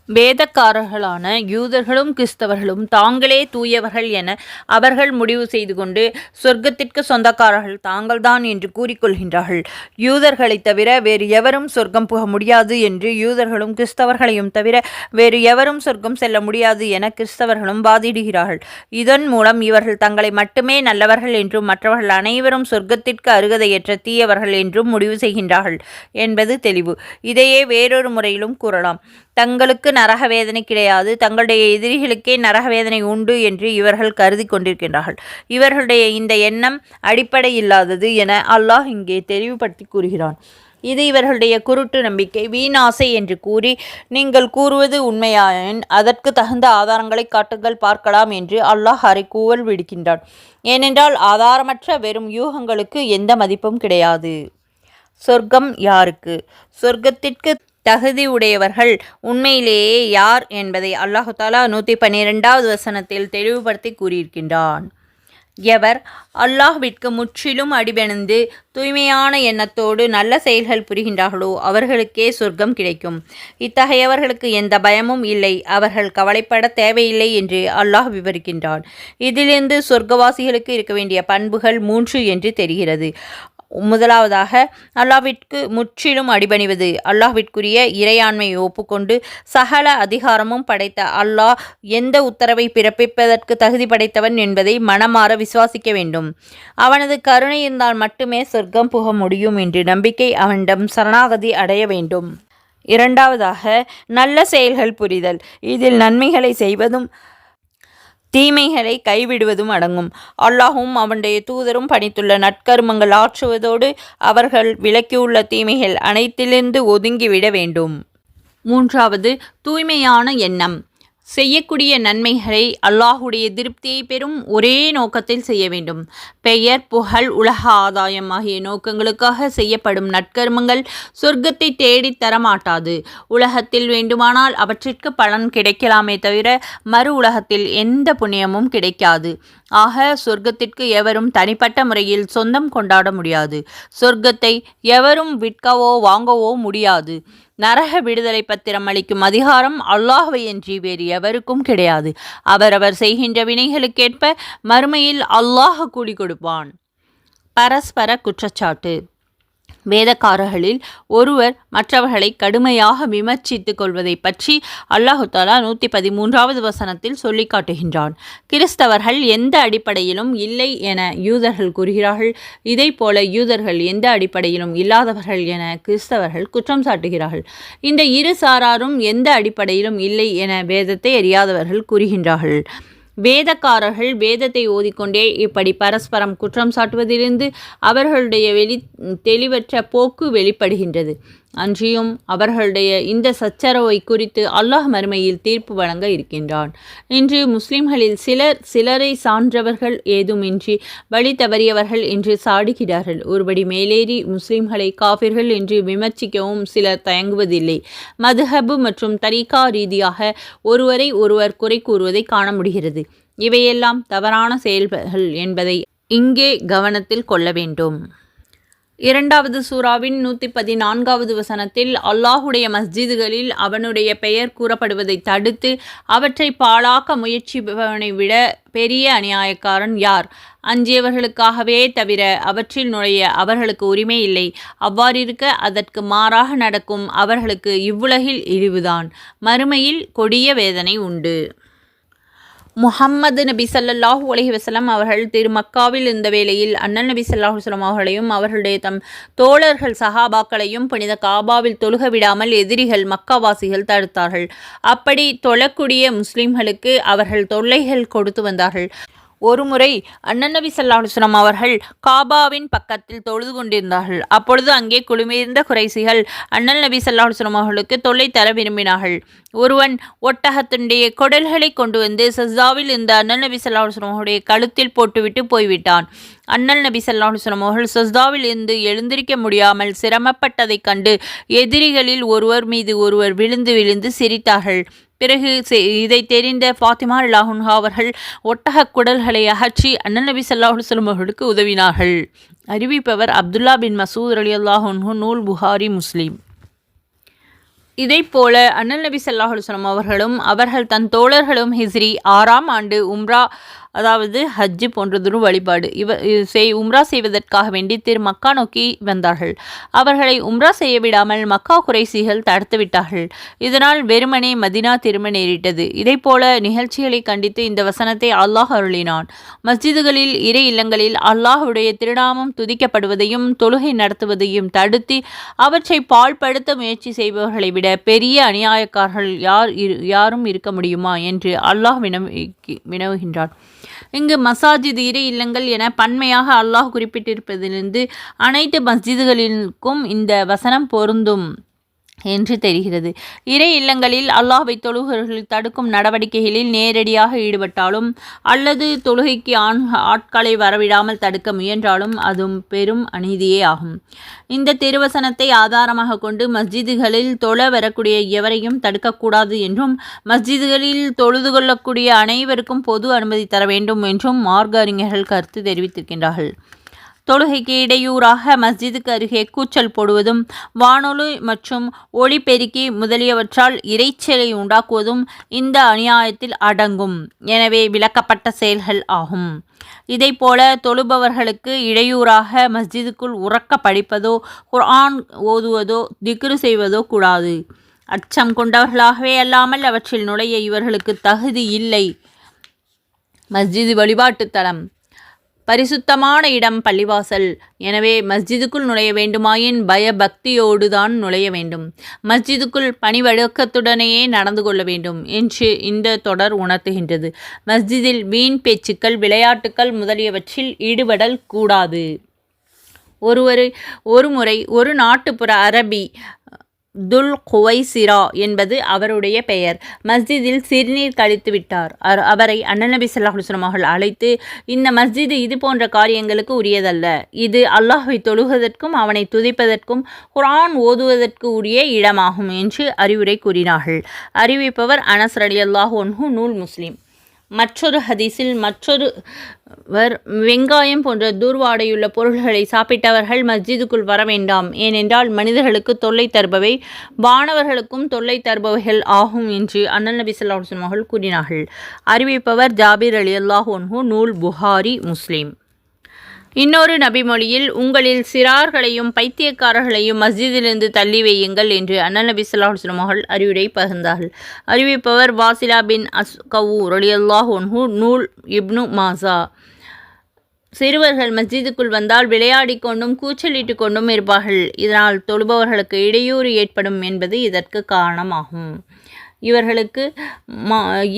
வேதக்காரர்களான யூதர்களும் கிறிஸ்தவர்களும் தாங்களே தூயவர்கள் என அவர்கள் முடிவு செய்து கொண்டு சொர்க்கத்திற்கு சொந்தக்காரர்கள் தாங்கள்தான் என்று கூறிக்கொள்கின்றார்கள். யூதர்களைத் தவிர வேறு எவரும் சொர்க்கம் புக முடியாது என்று யூதர்களும் கிறிஸ்தவர்களையும் தவிர வேறு எவரும் சொர்க்கம் செல்ல முடியாது என கிறிஸ்தவர்களும் வாதிடுகிறார்கள். இதன் மூலம் இவர்கள் தங்களை மட்டுமே நல்லவர்கள் என்றும் மற்றவர்கள் அனைவரும் சொர்க்கத்திற்கு அருகதையற்ற தீயவர்கள் என்றும் முடிவு செய்கின்றார்கள் என்பது தெளிவு. இதையே வேறொரு முறையிலும் கூறலாம். தங்களுக்கு நரக வேதனை கிடையாது, தங்களுடைய எதிரிகளுக்கே நரக வேதனை உண்டு என்று இவர்கள் கருதி கொண்டிருக்கின்றார்கள். இவர்களுடைய இந்த எண்ணம் அடிப்படை இல்லாதது என அல்லாஹ் இங்கே தெளிவுபடுத்தி கூறுகிறான். இது இவர்களுடைய குருட்டு நம்பிக்கை, வீணாசை என்று கூறி, நீங்கள் கூறுவது உண்மையாயின் அதற்கு தகுந்த ஆதாரங்களை காட்டுங்கள் பார்க்கலாம் என்று அல்லாஹ் அறைகூவல் விடுக்கின்றான். ஏனென்றால் ஆதாரமற்ற வெறும் யூகங்களுக்கு எந்த மதிப்பும் கிடையாது. சொர்க்கம் யாருக்கு? சொர்க்கத்திற்கு தகுதி உடையவர்கள் உண்மையிலேயே யார் என்பதை அல்லாஹ் தஆலா 112வது வசனத்தில் தெளிவுபடுத்தி கூறியிருக்கின்றான். எவர் அல்லாஹ்விற்கு முற்றிலும் அடிபணிந்து தூய்மையான எண்ணத்தோடு நல்ல செயல்கள் புரிகின்றார்களோ அவர்களுக்கே சொர்க்கம் கிடைக்கும். இத்தகையவர்களுக்கு எந்த பயமும் இல்லை, அவர்கள் கவலைப்பட தேவையில்லை என்று அல்லாஹ் விவரிக்கின்றான். இதிலிருந்து சொர்க்கவாசிகளுக்கு இருக்க வேண்டிய பண்புகள் 3 என்று தெரிகிறது. முதலாவதாக, அல்லாஹ்விற்கு முற்றிலும் அடிபணிவது. அல்லாஹ்விற்குரிய இறையாண்மையை ஒப்புக்கொண்டு சகல அதிகாரமும் படைத்த அல்லாஹ் எந்த உத்தரவை பிறப்பிப்பதற்கு தகுதி படைத்தவன் என்பதை மனமாற விசுவாசிக்க வேண்டும். அவனது கருணை இருந்தால் மட்டுமே சொர்க்கம் புக முடியும் என்று நம்பிக்கை அவனிடம் சரணாகதி அடைய வேண்டும். இரண்டாவதாக, நல்ல செயல்கள் புரிதல். இதில் நன்மைகளை செய்வதும் தீமைகளை கைவிடுவதும் அடங்கும். அல்லாஹும் அவனுடைய தூதரும் பணித்துள்ள நற்கருமங்கள் ஆற்றுவதோடு அவர்கள் விலக்கியுள்ள தீமைகள் அனைத்திலிருந்து ஒதுங்கிவிட வேண்டும். மூன்றாவது, தூய்மையான எண்ணம். செய்யக்கூடிய நன்மைகளை அல்லாஹுடைய திருப்தியை பெறும் ஒரே நோக்கத்தில் செய்ய வேண்டும். பெயர், புகழ், உலக ஆதாயம் ஆகிய நோக்கங்களுக்காக செய்யப்படும் நற்கர்மங்கள் சொர்க்கத்தை தேடித் தரமாட்டாது. உலகத்தில் வேண்டுமானால் அவற்றிற்கு பலன் கிடைக்கலாமே தவிர மறு உலகத்தில் எந்த புண்ணியமும் கிடைக்காது. ஆக சொர்க்கத்திற்கு எவரும் தனிப்பட்ட முறையில் சொந்தம் கொண்டாட முடியாது. சொர்க்கத்தை எவரும் விற்கவோ வாங்கவோ முடியாது. நரக விடுதலை பத்திரம் அளிக்கும் அதிகாரம் அல்லாஹ்வையன்றி வேறு எவருக்கும் கிடையாது. அவரவர் செய்கின்ற வினைகளுக்கேற்ப மறுமையில் அல்லாஹ் கூலி கொடுப்பான். பரஸ்பர குற்றச்சாட்டு. வேதக்காரர்களில் ஒருவர் மற்றவர்களை கடுமையாக விமர்சித்துக் கொள்வதை பற்றி அல்லாஹு தஆலா 113வது வசனத்தில் சொல்லி காட்டுகின்றான். கிறிஸ்தவர்கள் எந்த அடிப்படையிலும் இல்லை என யூதர்கள் கூறுகிறார்கள். இதை போல யூதர்கள் எந்த அடிப்படையிலும் இல்லாதவர்கள் என கிறிஸ்தவர்கள் குற்றம் சாட்டுகிறார்கள். இந்த இரு சாராரும் எந்த அடிப்படையிலும் இல்லை என வேதத்தை அறியாதவர்கள் கூறுகின்றார்கள். வேதக்காரர்கள் வேதத்தை ஓதிக்கொண்டே இப்படி பரஸ்பரம் குற்றம் சாட்டுவதிலிருந்து அவர்களுடைய தெளிவற்ற போக்கு வெளிப்படுகின்றது. அன்றியும் அவர்களுடைய இந்த சச்சரவை குறித்து அல்லாஹ் மறுமையில் தீர்ப்பு வழங்க இருக்கின்றான். இன்று முஸ்லிம்களில் சிலரை சான்றவர்கள் ஏதுமின்றி வழி தவறியவர்கள் என்று சாடுகிறார்கள். ஒருபடி மேலேறி முஸ்லிம்களை காஃபிர்கள் என்று விமர்சிக்கவும் சிலர் தயங்குவதில்லை. மதுஹபு மற்றும் தரீகா ரீதியாக ஒருவரை ஒருவர் குறை கூறுவதை காண முடிகிறது. இவையெல்லாம் தவறான செயல்கள் என்பதை இங்கே கவனத்தில் கொள்ள வேண்டும். 2வது சூராவின் 114வது வசனத்தில் அல்லாஹுடைய மஸ்ஜிதுகளில் அவனுடைய பெயர் கூறப்படுவதை தடுத்து அவற்றை பாழாக்க முயற்சிப்பவனை விட பெரிய அநியாயக்காரன் யார்? அஞ்சியவர்களுக்காகவே தவிர அவற்றில் நுழைய அவர்களுக்கு உரிமை இல்லை. அவ்வாறிருக்க அதற்கு மாறாக நடக்கும் அவர்களுக்கு இவ்வுலகில் இழிவுதான், மறுமையில் கொடிய வேதனை உண்டு. முஹம்மது நபி ஸல்லல்லாஹு அலைஹி வஸல்லம் அவர்கள் திரு மக்காவில் இருந்த வேளையில் அண்ணல் நபி ஸல்லல்லாஹு அலைஹி வஸல்லம் அவர்களையும் அவர்களுடைய தம் தோழர்கள் சஹாபாக்களையும் புனித காபாவில் தொழுக விடாமல் எதிரிகள் மக்காவாசிகள் தடுத்தார்கள். அப்படி தொழக்கூடிய முஸ்லிம்களுக்கு அவர்கள் தொல்லைகள் கொடுத்து வந்தார்கள். ஒருமுறை அண்ணன் நபி ஸல்லல்லாஹு அலைஹி வஸல்லம் அவர்கள் காபாவின் பக்கத்தில் தொழுது கொண்டிருந்தார்கள். அப்பொழுது அங்கே குழுமியிருந்த குறைசிகள் அண்ணல் நபி ஸல்லல்லாஹு அலைஹி வஸல்லம் அவர்களுக்கு தொல்லை தர விரும்பினார்கள். ஒருவன் ஒட்டகத்தினுடைய கொடல்களை கொண்டு வந்து சஜ்தாவில் இருந்த அண்ணல் நபி ஸல்லல்லாஹு அலைஹி வஸல்லம் அவருடைய கழுத்தில் போட்டுவிட்டு போய்விட்டான். அண்ணல் நபி ஸல்லல்லாஹு அலைஹி வஸல்லம் அவர்கள் சஜ்தாவில் இருந்து எழுந்திருக்க முடியாமல் சிரமப்பட்டதைக் கண்டு எதிரிகளில் ஒருவர் மீது ஒருவர் விழுந்து விழுந்து சிரித்தார்கள். பிறகு இதை தெரிந்த ஃபாத்திமா ரலியல்லாஹு அன்ஹா அவர்கள் ஒட்டக குடல்களை அகற்றி அண்ணல் நபி ஸல்லல்லாஹு அலைஹி வஸல்லம் அவர்களுக்கு உதவினார்கள். அறிவிப்பவர் அப்துல்லா பின் மசூத் ரலியல்லாஹு அன்ஹு, நூல் புகாரி, முஸ்லிம். இதைப்போல அண்ணல் நபி ஸல்லல்லாஹு அலைஹி வஸல்லம் அவர்களும் அவர்கள் தன் தோழர்களும் ஹிஜ்ரி 6ஆம் ஆண்டு உம்ரா, அதாவது ஹஜ்ஜு போன்றதொரு வழிபாடு உம்ரா செய்வதற்காக வேண்டி திரு மக்கா நோக்கி வந்தார்கள். அவர்களை உம்ரா செய்ய விடாமல் மக்கா குறைசிகள் தடுத்து விட்டார்கள். இதனால் வெறுமனே மதினா திரும்ப நேரிட்டது. இதைப்போல நிகழ்ச்சிகளை கண்டித்து இந்த வசனத்தை அல்லாஹ் அருளினான். மஸ்ஜிதுகளில் இறை இல்லங்களில் அல்லாஹுடைய திருநாமம் துதிக்கப்படுவதையும் தொழுகை நடத்துவதையும் தடுத்து அவற்றை பாழ்படுத்த முயற்சி செய்பவர்களை விட பெரிய அநியாயக்காரர்கள் யாரும் இருக்க முடியுமா என்று அல்லாஹ் வினவுகின்றான். இங்கு மசாஜித் இறை இல்லங்கள் என பன்மையாக அல்லாஹ் குறிப்பிட்டிருப்பதிலிருந்து அனைத்து மஸ்ஜிதுகளிலும் இந்த வசனம் பொருந்தும். என்று தெரிகிறது. இறை இல்லங்களில் அல்லாஹ்வை தொழுகிறவர்கள் தடுக்கும் நடவடிக்கைகளில் நேரடியாக ஈடுபட்டாலும் அல்லது தொழுகைக்கு ஆட்களை வரவிடாமல் தடுக்க முயன்றாலும் அதுவும் பெரும் அநீதியே ஆகும். இந்த திருவசனத்தை ஆதாரமாக கொண்டு மஸ்ஜிதுகளில் தொழ வரக்கூடிய எவரையும் தடுக்கக்கூடாது என்றும் மஸ்ஜிதுகளில் தொழுது கொள்ளக்கூடிய அனைவருக்கும் பொது அனுமதி தர வேண்டும் என்றும் மார்க்க அறிஞர்கள் கருத்து தெரிவித்திருக்கின்றார்கள். தொழுகைக்கு இடையூறாக மஸ்ஜிதுக்கு அருகே கூச்சல் போடுவதும் வானொலி மற்றும் ஒளிபெருக்கி முதலியவற்றால் இரைச்சலை உண்டாக்குவதும் இந்த அநியாயத்தில் அடங்கும். எனவே விலக்கப்பட்ட செயல்கள் ஆகும். இதைப்போல தொழுபவர்களுக்கு இடையூறாக மஸ்ஜிதுக்குள் உறக்க படிப்பதோ குர்ஆன் ஓதுவதோ திக்ரு செய்வதோ கூடாது. அச்சம் கொண்டவர்களாகவே அல்லாமல் அவற்றில் நுழைய இவர்களுக்கு தகுதி இல்லை. மஸ்ஜிது வழிபாட்டு தலம், பரிசுத்தமான இடம் பள்ளிவாசல். எனவே மஸ்ஜிதுக்குள் நுழைய வேண்டுமாயின் பயபக்தியோடு தான் நுழைய வேண்டும். மஸ்ஜிதுக்குள் பணிவழக்கத்துடனேயே நடந்து கொள்ள வேண்டும் என்று இந்த தொடர் உணர்த்துகின்றது. மஸ்ஜிதில் வீண் பேச்சுக்கள், விளையாட்டுக்கள் முதலியவற்றில் ஈடுபடல் கூடாது. ஒருமுறை ஒரு நாட்டுப்புற அரபி துல் குவைசிரா என்பது அவருடைய பெயர் மஸ்ஜிதில் சிறுநீர் கழித்து விட்டார். அவரை அண்ணல் நபி ஸல்லல்லாஹு அலைஹி வஸல்லம் அவர்கள் அழைத்து, இந்த மஸ்ஜிது இது போன்ற காரியங்களுக்கு உரியதல்ல. இது அல்லாஹ்வை தொழுவதற்கும் அவனை துதிப்பதற்கும் குர்ஆன் ஓதுவதற்கு உரிய இடமாகும் என்று அறிவுரை கூறினார்கள். அறிவிப்பவர் அனஸ் ரலியல்லாஹு அன்ஹு, நூல் முஸ்லிம். மற்றொரு ஹதீஸில் வெங்காயம் போன்ற தூர்வாடையுள்ள பொருள்களை சாப்பிட்டவர்கள் மஸ்ஜிதுக்குள் வர வேண்டாம், ஏனென்றால் மனிதர்களுக்கு தொல்லை தருபவை வானவர்களுக்கும் தொல்லை தருபவைகள் ஆகும் என்று அண்ணல் நபி ஸல்லல்லாஹு அலைஹி வஸல்லம் அவர்கள் கூறினார்கள். அறிவிப்பவர் ஜாபிர் ரலியல்லாஹு அன்ஹு, நூல் புகாரி, முஸ்லிம். இன்னொரு நபிமொழியில், உங்களில் சிறார்களையும் பைத்தியக்காரர்களையும் மஸ்ஜிதிலிருந்து தள்ளி வையுங்கள் என்று அண்ணல் நபி ஸல்லல்லாஹு அலைஹி வஸல்லம் அவர்கள் அறிவுரை பகிர்ந்தார்கள். அறிவிப்பவர் வாசிலா பின் அஸ்கவு ரலியல்லாஹு அன்ஹு, நூல் இப்னு மாசா. சிறுவர்கள் மஸ்ஜிதுக்குள் வந்தால் விளையாடிக் கொண்டும் கூச்சலிட்டு கொண்டும் இருப்பார்கள். இதனால் தொழுபவர்களுக்கு இடையூறு ஏற்படும் என்பது இதற்கு காரணமாகும். இவர்களுக்கு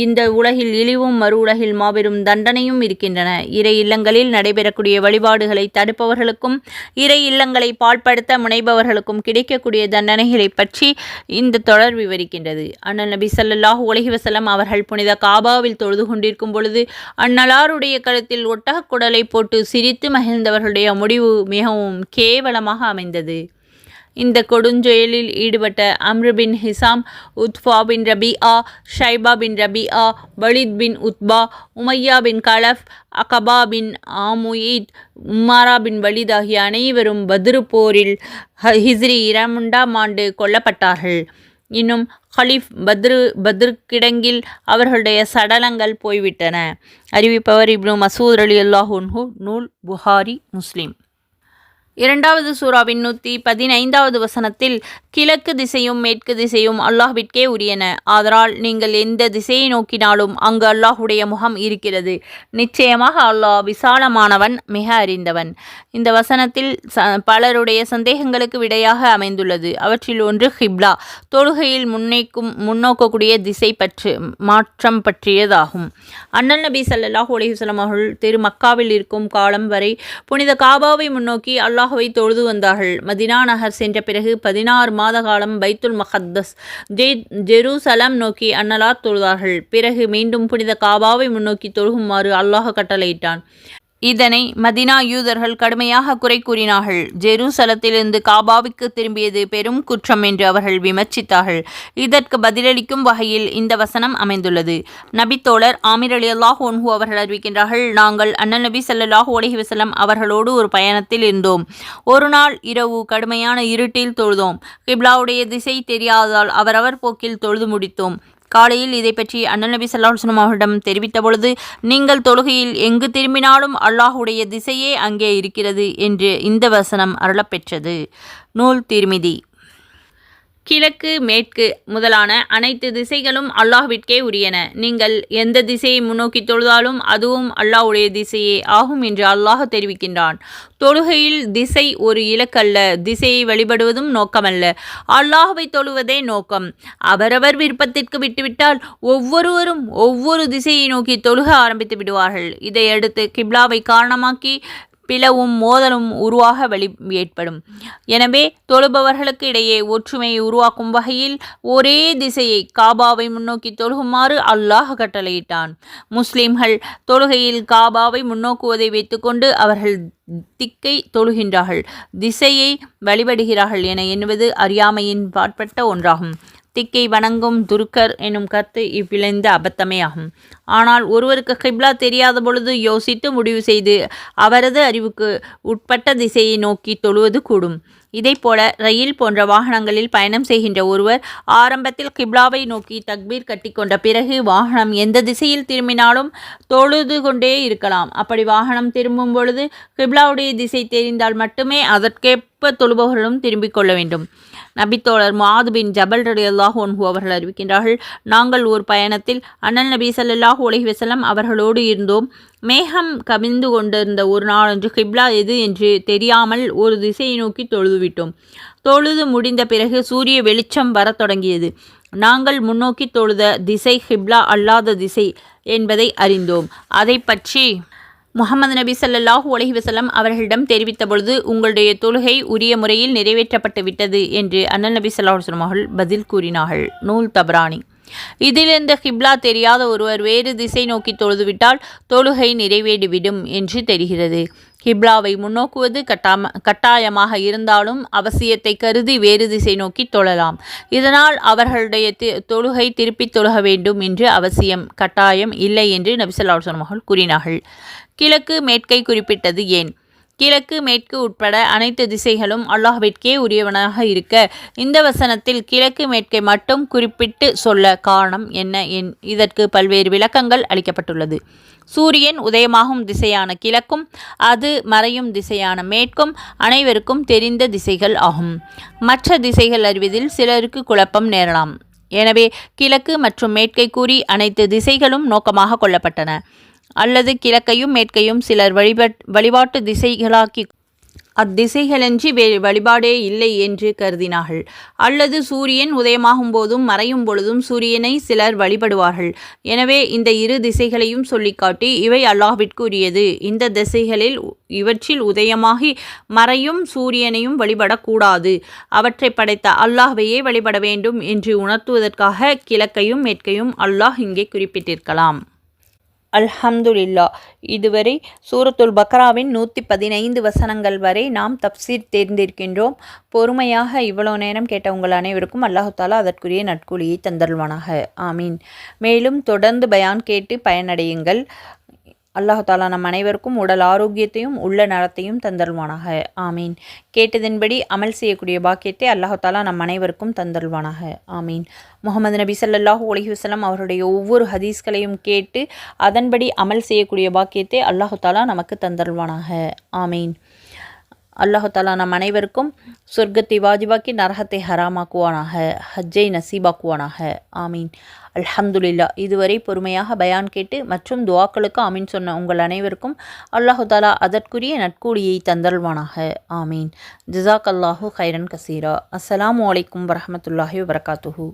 இந்த உலகில் இழிவும் மறு உலகில் மாபெரும் தண்டனையும் இருக்கின்றன. இறை இல்லங்களில் நடைபெறக்கூடிய வழிபாடுகளை தடுப்பவர்களுக்கும் இறை இல்லங்களை பாழ்படுத்த முனைபவர்களுக்கும் கிடைக்கக்கூடிய தண்டனைகளை பற்றி இந்த தொடர் விவரிக்கின்றது. அண்ணல் நபி ஸல்லல்லாஹு அலைஹி வஸல்லம் அவர்கள் புனித காபாவில் தொழுது கொண்டிருக்கும் பொழுது அந்நலாருடைய கழுத்தில் ஒட்டகக் குடலை போட்டு சிரித்து மகிழ்ந்தவர்களுடைய முடிவு மிகவும் கேவலமாக அமைந்தது. இந்த கொடுஞ்செயலில் ஈடுபட்ட அம்ரு பின் ஹிசாம், உத்பா பின் ரபிஆ, ஷைபா பின் ரபிஆ, வலித் பின் உத்பா, உமையா பின் கலஃப், அகபா பின் ஆமுயித், உமாரா பின் வலித் ஆகிய அனைவரும் பத்ரு போரில் ஹிஜ்ரி 2ஆம் ஆண்டு கொல்லப்பட்டார்கள். இன்னும் ஹலீஃப் பத்ரு கிடங்கில் அவர்களுடைய சடலங்கள் போய்விட்டன. அறிவிப்பவர் இப்னு மசூத் ரலியல்லாஹு அன்ஹு, நூல் புகாரி, முஸ்லிம். 2வது சூராவின் 115வது வசனத்தில், கிழக்கு திசையும் மேற்கு திசையும் அல்லாஹ்விற்கே உரியன. ஆதலால் நீங்கள் எந்த திசையை நோக்கினாலும் அங்கு அல்லாஹுடைய முகம் இருக்கிறது. நிச்சயமாக அல்லாஹ் விசாலமானவன், மிக அறிந்தவன். இந்த வசனத்தில் பலருடைய சந்தேகங்களுக்கு விடையாக அமைந்துள்ளது. அவற்றில் ஒன்று கிப்லா, தொழுகையில் முன்னோக்கக்கூடிய திசை மாற்றம் பற்றியதாகும். அண்ணல் நபி ஸல்லல்லாஹு அலைஹி வஸல்லம் அவர்கள் திரு மக்காவில் இருக்கும் காலம் வரை புனித காபாவை முன்னோக்கி அல்லாஹ்வை தொழுது வந்தார்கள். மதினா நகர் சென்ற பிறகு 16 மாத காலம் பைத்துல் முகத்தஸ் ஜெருசலம் நோக்கி அன்னலார் தொழுதார்கள். பிறகு மீண்டும் புனித காபாவை முன்னோக்கி தொழுகுமாறு அல்லாஹ் கட்டளையிட்டான். இதனை மதினா யூதர்கள் கடுமையாக குறை கூறினார்கள். ஜெருசலத்திலிருந்து காபாவுக்கு திரும்பியது பெரும் குற்றம் என்று அவர்கள் விமர்சித்தார்கள். இதற்கு பதிலளிக்கும் வகையில் இந்த வசனம் அமைந்துள்ளது. நபித்தோழர் ஆமிர் ரலியல்லாஹு அன்ஹு அவர்கள் அறிவிக்கின்றார்கள், நாங்கள் அண்ணல் நபி ஸல்லல்லாஹு அலைஹி வஸல்லம் அவர்களோடு ஒரு பயணத்தில் இருந்தோம். ஒரு நாள் இரவு கடுமையான இருட்டில் தொழுதோம். கிப்லாவுடைய திசை தெரியாததால் அவரவர் போக்கில் தொழுது முடித்தோம். காலையில் இதை பற்றி அண்ணல் நபி ஸல்லல்லாஹு அலைஹி வஸல்லம் அவர்களிடம் தெரிவித்த பொழுது, நீங்கள் தொழுகையில் எங்கு திரும்பினாலும் அல்லாஹுடைய திசையே அங்கே இருக்கிறது என்று இந்த வசனம் அருளப்பெற்றது. நூல் திர்மிதி. கிழக்கு மேற்கு முதலான அனைத்து திசைகளும் அல்லாஹ்விற்கே உரியன. நீங்கள் எந்த திசையை முன்னோக்கி தொழுதாலும் அதுவும் அல்லாஹ்வுடைய திசையே ஆகும் என்று அல்லாஹ் தெரிவிக்கின்றான். தொழுகையில் திசை ஒரு இலக்கல்ல, திசையை வழிபடுவதும் நோக்கமல்ல, அல்லாஹ்வை தொழுவதே நோக்கம். அவரவர் விருப்பத்திற்கு விட்டுவிட்டால் ஒவ்வொருவரும் ஒவ்வொரு திசையை நோக்கி தொழுக ஆரம்பித்து விடுவார்கள். இதையடுத்து கிப்லாவை காரணமாக்கி பிளவும் மோதலும் உருவாக ஏற்படும். எனவே தொழுபவர்களுக்கு இடையே ஒற்றுமையை உருவாக்கும் வகையில் ஒரே திசையை காபாவை முன்னோக்கி தொழுகுமாறு அல்லாஹ் கட்டளையிட்டான். முஸ்லிம்கள் தொழுகையில் காபாவை முன்னோக்குவதை வைத்துக்கொண்டு அவர்கள் திக்கை தொழுகின்றார்கள், திசையை வழிபடுகிறார்கள் என எண்ணுவது அறியாமையின் பாற்பட்ட ஒன்றாகும். திக்கை வணங்கும் துருக்கர் எனும் கருத்து இவ்விளைந்த அபத்தமே ஆகும். ஆனால் ஒருவருக்கு கிப்லா தெரியாத பொழுது யோசித்து முடிவு செய்து அவரது அறிவுக்கு உட்பட்ட திசையை நோக்கி தொழுவது கூடும். இதைப்போல ரயில் போன்ற வாகனங்களில் பயணம் செய்கின்ற ஒருவர் ஆரம்பத்தில் கிப்லாவை நோக்கி தக்பீர் கட்டிக்கொண்ட பிறகு வாகனம் எந்த திசையில் திரும்பினாலும் தொழுது கொண்டே இருக்கலாம். அப்படி வாகனம் திரும்பும் பொழுது கிப்லாவுடைய திசை தெரிந்தால் மட்டுமே அதற்கேற்ப தொழுபவர்களும் திரும்பிக் கொள்ள வேண்டும். நபித்தோழர் முஆது பின் ஜபல் ரலியல்லாஹு அன்ஹு அவர்கள் அறிவிக்கின்றார்கள், நாங்கள் ஒரு பயணத்தில் அண்ணல் நபி ஸல்லல்லாஹு அலைஹி வஸல்லம் அவர்களோடு இருந்தோம். மேகம் கவிந்து கொண்டிருந்த ஒரு நாளன்று கிப்லா எது என்று தெரியாமல் ஒரு திசையை நோக்கி தொழுதுவிட்டோம். தொழுது முடிந்த பிறகு சூரிய வெளிச்சம் வரத் தொடங்கியது. நாங்கள் முன்னோக்கி தொழுத திசை கிப்லா அல்லாத திசை என்பதை அறிந்தோம். அதை பற்றி முஹம்மது நபி ஸல்லல்லாஹு அலைஹி வஸல்லம் அவர்களிடம் தெரிவித்த பொழுது, உங்களுடைய தொழுகை உரிய முறையில் நிறைவேற்றப்பட்டு விட்டது என்று அண்ணல் நபி ஸல்லல்லாஹு அலைஹி வஸல்லம் அவர்கள் பதில் கூறினார்கள். நூல் தப்ரானி. இதிலிருந்து கிப்லா தெரியாத ஒருவர் வேறு திசை நோக்கி தொழுதுவிட்டால் தொழுகை நிறைவேறிவிடும் என்று தெரிகிறது. கிப்லாவை முன்னோக்குவது கட்டாயமாக இருந்தாலும் அவசியத்தை கருதி வேறு திசை நோக்கி தொழலாம். இதனால் அவர்களுடைய தொழுகை திருப்பி தொழுக வேண்டும் என்று அவசியம் கட்டாயம் இல்லை என்று நபி ஸல்லல்லாஹு அலைஹி வஸல்லம் அவர்கள் கூறினார்கள். கிழக்கு மேற்கை குறிப்பிட்டது ஏன்? கிழக்கு மேற்கு உட்பட அனைத்து திசைகளும் அல்லாஹ்விற்கே உரியவனாக இருக்க இந்த வசனத்தில் கிழக்கு மேற்கை மட்டும் குறிப்பிட்டு சொல்ல காரணம் என்ன? இதற்கு பல்வேறு விளக்கங்கள் அளிக்கப்பட்டுள்ளது. சூரியன் உதயமாகும் திசையான கிழக்கும் அது மறையும் திசையான மேற்கும் அனைவருக்கும் தெரிந்த திசைகள் ஆகும். மற்ற திசைகள் அறிவதில் சிலருக்கு குழப்பம் நேரலாம். எனவே கிழக்கு மற்றும் மேற்கை கூறி அனைத்து திசைகளும் நோக்கமாக கொள்ளப்பட்டன. அல்லது கிழக்கையும் மேற்கையும் சிலர் வழிபாட்டு திசைகளாக்கி அத்திசைகளன்றி வழிபாடே இல்லை என்று கருதினார்கள். அல்லது சூரியன் உதயமாகும் போதும் மறையும் பொழுதும் சூரியனை சிலர் வழிபடுவார்கள். எனவே இந்த இரு திசைகளையும் சொல்லிக்காட்டி இவை அல்லாஹ்விற்கு உரியது, இந்த திசைகளில் இவற்றில் உதயமாகி மறையும் சூரியனையும் வழிபடக்கூடாது, அவற்றை படைத்த அல்லாஹ்வையே வழிபட வேண்டும் என்று உணர்த்துவதற்காக கிழக்கையும் மேற்கையும் அல்லாஹ் இங்கே குறிப்பிட்டிருக்கலாம். அல்ஹம்துலில்லா. இதுவரை சூரத்துல் பக்ராவின் 115 வசனங்கள் வரை நாம் தப்சீர் தேர்ந்திருக்கின்றோம். பொறுமையாக இவ்வளோ நேரம் கேட்ட உங்கள் அனைவருக்கும் அல்லாஹு தாலா அதற்குரிய நட்கூலியை தந்தருள்வானாக. ஆமீன். மேலும் தொடர்ந்து பயான் கேட்டு பயனடையுங்கள். அல்லாஹு தாலா நம் அனைவருக்கும் உடல் ஆரோக்கியத்தையும் உள்ள நலத்தையும் தந்தருள்வானாக. ஆமீன். கேட்டதின்படி அமல் செய்யக்கூடிய பாக்கியத்தை அல்லாஹு தாலா நம் அனைவருக்கும் தந்தருள்வானாக. ஆமீன். முஹம்மது நபி ஸல்லல்லாஹு அலைஹி வஸல்லம் அவருடைய ஒவ்வொரு ஹதீஸ்களையும் கேட்டு அதன்படி அமல் செய்யக்கூடிய பாக்கியத்தை அல்லாஹு தாலா நமக்கு தந்தருள்வானாக. ஆமீன். அல்லாஹு தாலா நம் அனைவருக்கும் சொர்க்கத்தை வாஜிபாக்கி நரகத்தை ஹராமாக்குவானாக, ஹஜ்ஜை நசீபாக்குவானாக. ஆமீன். அல்ஹம்துலில்லா. இதுவரை பொறுமையாக பயான் கேட்டு மற்றும் துஆக்களுக்கு ஆமீன் சொன்ன உங்கள் அனைவருக்கும் அல்லாஹு தாலா அதற்குரிய நட்கூலியை தந்தருள்வானாக. ஆமீன். ஜஸாக்கல்லாஹு கைரன் கசீரா. அஸ்ஸலாமு அலைக்கும் வரஹ்மத்துல்லாஹி வபரகாத்துஹு.